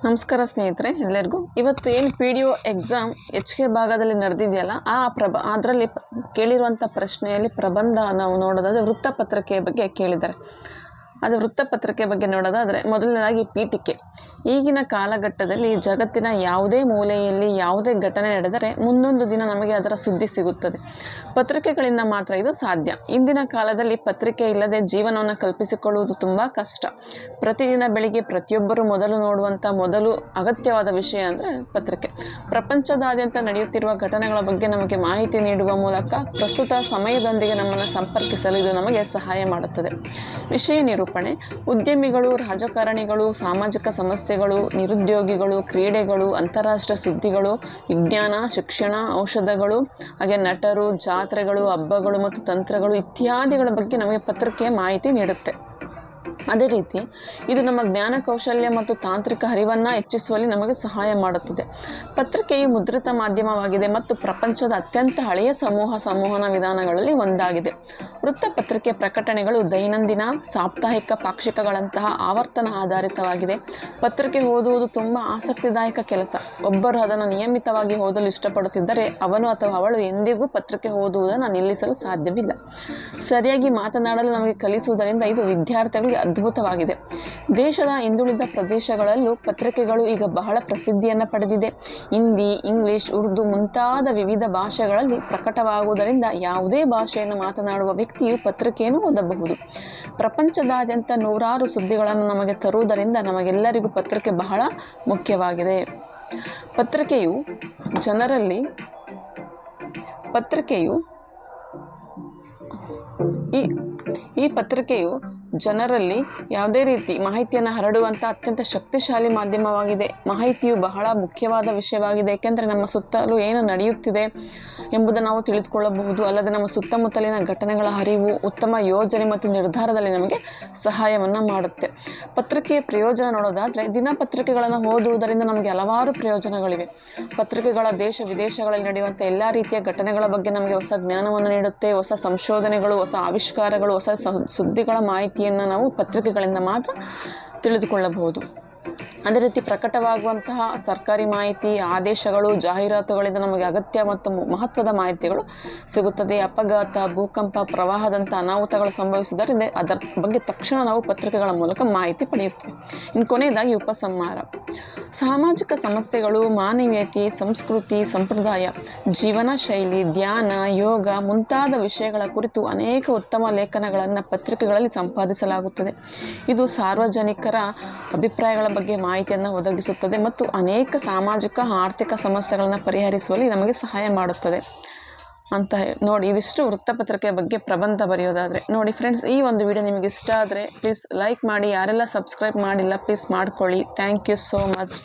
ನಮಸ್ಕಾರ ಸ್ನೇಹಿತರೆ ಎಲ್ಲರಿಗೂ. ಇವತ್ತು ಏನು PDO ಎಕ್ಸಾಮ್ HK ಭಾಗದಲ್ಲಿ ನಡೆದಿದೆಯಲ್ಲ, ಅದರಲ್ಲಿ ಕೇಳಿರುವಂಥ ಪ್ರಶ್ನೆಯಲ್ಲಿ ಪ್ರಬಂಧ ನಾವು ನೋಡೋದಾದರೆ ವೃತ್ತಪತ್ರಿಕೆಯ ಬಗ್ಗೆ ಕೇಳಿದ್ದಾರೆ. ಅದು ವೃತ್ತಪತ್ರಿಕೆ ಬಗ್ಗೆ ನೋಡೋದಾದರೆ ಮೊದಲನೇದಾಗಿ ಪೀಠಿಕೆ. ಈಗಿನ ಕಾಲಘಟ್ಟದಲ್ಲಿ ಜಗತ್ತಿನ ಯಾವುದೇ ಮೂಲೆಯಲ್ಲಿ ಯಾವುದೇ ಘಟನೆ ನಡೆದರೆ ಮುಂದೊಂದು ದಿನ ನಮಗೆ ಅದರ ಸುದ್ದಿ ಸಿಗುತ್ತದೆ. ಪತ್ರಿಕೆಗಳಿಂದ ಮಾತ್ರ ಇದು ಸಾಧ್ಯ. ಇಂದಿನ ಕಾಲದಲ್ಲಿ ಪತ್ರಿಕೆ ಇಲ್ಲದೆ ಜೀವನವನ್ನು ಕಲ್ಪಿಸಿಕೊಳ್ಳುವುದು ತುಂಬ ಕಷ್ಟ. ಪ್ರತಿದಿನ ಬೆಳಿಗ್ಗೆ ಪ್ರತಿಯೊಬ್ಬರು ಮೊದಲು ಅಗತ್ಯವಾದ ವಿಷಯ ಅಂದರೆ ಪತ್ರಿಕೆ. ಪ್ರಪಂಚದಾದ್ಯಂತ ನಡೆಯುತ್ತಿರುವ ಘಟನೆಗಳ ಬಗ್ಗೆ ನಮಗೆ ಮಾಹಿತಿ ನೀಡುವ ಮೂಲಕ ಪ್ರಸ್ತುತ ಸಮಯದೊಂದಿಗೆ ನಮ್ಮನ್ನು ಸಂಪರ್ಕಿಸಲು ಇದು ನಮಗೆ ಸಹಾಯ ಮಾಡುತ್ತದೆ. ವಿಷಯ ನಿರೂಪಣೆ. ಉದ್ಯಮಿಗಳು, ರಾಜಕಾರಣಿಗಳು, ಸಾಮಾಜಿಕ ಸಮಸ್ಯೆಗಳು, ನಿರುದ್ಯೋಗಿಗಳು, ಕ್ರೀಡೆಗಳು, ಅಂತಾರಾಷ್ಟ್ರೀಯ ಸುದ್ದಿಗಳು, ವಿಜ್ಞಾನ, ಶಿಕ್ಷಣ, ಔಷಧಗಳು, ಹಾಗೆ ನಟರು, ಜಾತ್ರೆಗಳು, ಹಬ್ಬಗಳು ಮತ್ತು ತಂತ್ರಗಳು ಇತ್ಯಾದಿಗಳ ಬಗ್ಗೆ ನಮಗೆ ಪತ್ರಿಕೆ ಮಾಹಿತಿ ನೀಡುತ್ತೆ. ಅದೇ ರೀತಿ ಇದು ನಮ್ಮ ಜ್ಞಾನ ಕೌಶಲ್ಯ ಮತ್ತು ತಾಂತ್ರಿಕ ಅರಿವನ್ನು ಹೆಚ್ಚಿಸುವಲ್ಲಿ ನಮಗೆ ಸಹಾಯ ಮಾಡುತ್ತದೆ. ಪತ್ರಿಕೆಯು ಮುದ್ರಿತ ಮಾಧ್ಯಮವಾಗಿದೆ ಮತ್ತು ಪ್ರಪಂಚದ ಅತ್ಯಂತ ಹಳೆಯ ಸಂವಹನ ವಿಧಾನಗಳಲ್ಲಿ ಒಂದಾಗಿದೆ. ವೃತ್ತಪತ್ರಿಕೆ ಪ್ರಕಟಣೆಗಳು ದೈನಂದಿನ, ಸಾಪ್ತಾಹಿಕ, ಪಾಕ್ಷಿಕಗಳಂತಹ ಆವರ್ತನ ಆಧಾರಿತವಾಗಿದೆ. ಪತ್ರಿಕೆ ಓದುವುದು ತುಂಬ ಆಸಕ್ತಿದಾಯಕ ಕೆಲಸ. ಒಬ್ಬರು ಅದನ್ನು ನಿಯಮಿತವಾಗಿ ಓದಲು ಇಷ್ಟಪಡುತ್ತಿದ್ದರೆ ಅವನು ಅಥವಾ ಅವಳು ಎಂದಿಗೂ ಪತ್ರಿಕೆ ಓದುವುದನ್ನು ನಿಲ್ಲಿಸಲು ಸಾಧ್ಯವಿಲ್ಲ. ಸರಿಯಾಗಿ ಮಾತನಾಡಲು ನಮಗೆ ಕಲಿಸುವುದರಿಂದ ಇದು ವಿದ್ಯಾರ್ಥಿಗಳಿಗೆ ಅದ್ಭುತವಾಗಿದೆ. ದೇಶದ ಹಿಂದುಳಿದ ಪ್ರದೇಶಗಳಲ್ಲೂ ಪತ್ರಿಕೆಗಳು ಈಗ ಬಹಳ ಪ್ರಸಿದ್ಧಿಯನ್ನು ಪಡೆದಿದೆ. ಹಿಂದಿ, ಇಂಗ್ಲಿಷ್, ಉರ್ದು ಮುಂತಾದ ವಿವಿಧ ಭಾಷೆಗಳಲ್ಲಿ ಪ್ರಕಟವಾಗುವುದರಿಂದ ಯಾವುದೇ ಭಾಷೆಯನ್ನು ಮಾತನಾಡುವ ವ್ಯಕ್ತಿಯು ಪತ್ರಿಕೆಯನ್ನು ಓದಬಹುದು. ಪ್ರಪಂಚದಾದ್ಯಂತ ನೂರಾರು ಸುದ್ದಿಗಳನ್ನು ನಮಗೆ ತರುವುದರಿಂದ ನಮಗೆಲ್ಲರಿಗೂ ಪತ್ರಿಕೆ ಬಹಳ ಮುಖ್ಯವಾಗಿದೆ. ಈ ಪತ್ರಿಕೆಯು ಜನರಲ್ಲಿ ಯಾವುದೇ ರೀತಿ ಮಾಹಿತಿಯನ್ನು ಹರಡುವಂಥ ಅತ್ಯಂತ ಶಕ್ತಿಶಾಲಿ ಮಾಧ್ಯಮವಾಗಿದೆ. ಮಾಹಿತಿಯು ಬಹಳ ಮುಖ್ಯವಾದ ವಿಷಯವಾಗಿದೆ. ಏಕೆಂದರೆ ನಮ್ಮ ಸುತ್ತಲೂ ಏನು ನಡೆಯುತ್ತಿದೆ ಎಂಬುದನ್ನು ನಾವು ತಿಳಿದುಕೊಳ್ಳಬಹುದು. ಅಲ್ಲದೆ ನಮ್ಮ ಸುತ್ತಮುತ್ತಲಿನ ಘಟನೆಗಳ ಅರಿವು, ಉತ್ತಮ ಯೋಜನೆ ಮತ್ತು ನಿರ್ಧಾರದಲ್ಲಿ ನಮಗೆ ಸಹಾಯವನ್ನು ಮಾಡುತ್ತೆ. ಪತ್ರಿಕೆಯ ಪ್ರಯೋಜನ ನೋಡೋದಾದರೆ ದಿನಪತ್ರಿಕೆಗಳನ್ನು ಓದುವುದರಿಂದ ನಮಗೆ ಹಲವಾರು ಪ್ರಯೋಜನಗಳಿವೆ. ಪತ್ರಿಕೆಗಳ ದೇಶ ವಿದೇಶಗಳಲ್ಲಿ ನಡೆಯುವಂಥ ಎಲ್ಲ ರೀತಿಯ ಘಟನೆಗಳ ಬಗ್ಗೆ ನಮಗೆ ಹೊಸ ಜ್ಞಾನವನ್ನು ನೀಡುತ್ತೆ. ಹೊಸ ಸಂಶೋಧನೆಗಳು, ಹೊಸ ಆವಿಷ್ಕಾರಗಳು, ಹೊಸ ಸುದ್ದಿಗಳ ಮಾಹಿತಿಯನ್ನು ನಾವು ಪತ್ರಿಕೆಗಳಿಂದ ಮಾತ್ರ ತಿಳಿದುಕೊಳ್ಳಬಹುದು. ಅದೇ ರೀತಿ ಪ್ರಕಟವಾಗುವಂತಹ ಸರ್ಕಾರಿ ಮಾಹಿತಿ, ಆದೇಶಗಳು, ಜಾಹೀರಾತುಗಳಿಂದ ನಮಗೆ ಅಗತ್ಯ ಮತ್ತು ಮಹತ್ವದ ಮಾಹಿತಿಗಳು ಸಿಗುತ್ತದೆ. ಅಪಘಾತ, ಭೂಕಂಪ, ಪ್ರವಾಹದಂಥ ಅನಾಹುತಗಳು ಸಂಭವಿಸಿದ್ದರಿಂದ ಅದರ ಬಗ್ಗೆ ತಕ್ಷಣ ನಾವು ಪತ್ರಿಕೆಗಳ ಮೂಲಕ ಮಾಹಿತಿ ಪಡೆಯುತ್ತೇವೆ. ಇನ್ನು ಕೊನೆಯದಾಗಿ ಉಪಸಂಹಾರ. ಸಾಮಾಜಿಕ ಸಮಸ್ಯೆಗಳು, ಮಾನವೀಯತೆ, ಸಂಸ್ಕೃತಿ, ಸಂಪ್ರದಾಯ, ಜೀವನ ಶೈಲಿ, ಧ್ಯಾನ, ಯೋಗ ಮುಂತಾದ ವಿಷಯಗಳ ಕುರಿತು ಅನೇಕ ಉತ್ತಮ ಲೇಖನಗಳನ್ನು ಪತ್ರಿಕೆಗಳಲ್ಲಿ ಸಂಪಾದಿಸಲಾಗುತ್ತದೆ. ಇದು ಸಾರ್ವಜನಿಕರ ಅಭಿಪ್ರಾಯಗಳ ಬಗ್ಗೆ ಮಾಹಿತಿಯನ್ನು ಒದಗಿಸುತ್ತದೆ ಮತ್ತು ಅನೇಕ ಸಾಮಾಜಿಕ ಆರ್ಥಿಕ ಸಮಸ್ಯೆಗಳನ್ನು ಪರಿಹರಿಸುವಲ್ಲಿ ನಮಗೆ ಸಹಾಯ ಮಾಡುತ್ತದೆ ಅಂತ ನೋಡಿ. ಇದಿಷ್ಟು ವೃತ್ತಪತ್ರಿಕೆಯ ಬಗ್ಗೆ ಪ್ರಬಂಧ ಬರೆಯೋದಾದರೆ. ನೋಡಿ ಫ್ರೆಂಡ್ಸ್, ಈ ಒಂದು ವಿಡಿಯೋ ನಿಮಗೆ ಇಷ್ಟ ಆದರೆ ಪ್ಲೀಸ್ ಲೈಕ್ ಮಾಡಿ. ಯಾರೆಲ್ಲ ಸಬ್ಸ್ಕ್ರೈಬ್ ಮಾಡಿಲ್ಲ ಪ್ಲೀಸ್ ಮಾಡ್ಕೊಳ್ಳಿ. Thank you so much.